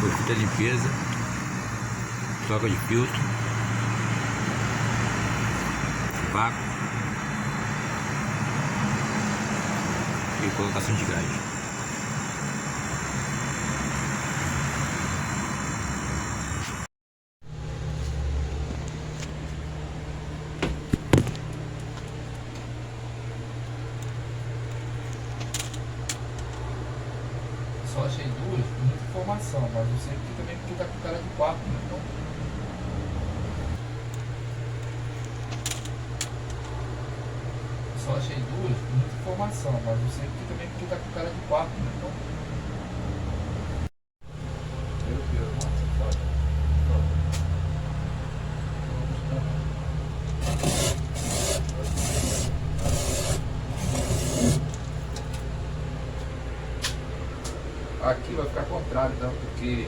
Foi feita a limpeza, troca de filtro, vácuo e colocação de gás. Só achei duas, muita informação, mas eu sei que também porque tá com cara de 4, né? Então, só achei duas, muita informação, mas eu sei que também porque tá com cara de 4, né? Então, meu Deus, nossa, foda. Aqui vai ficar contrário, tá? Porque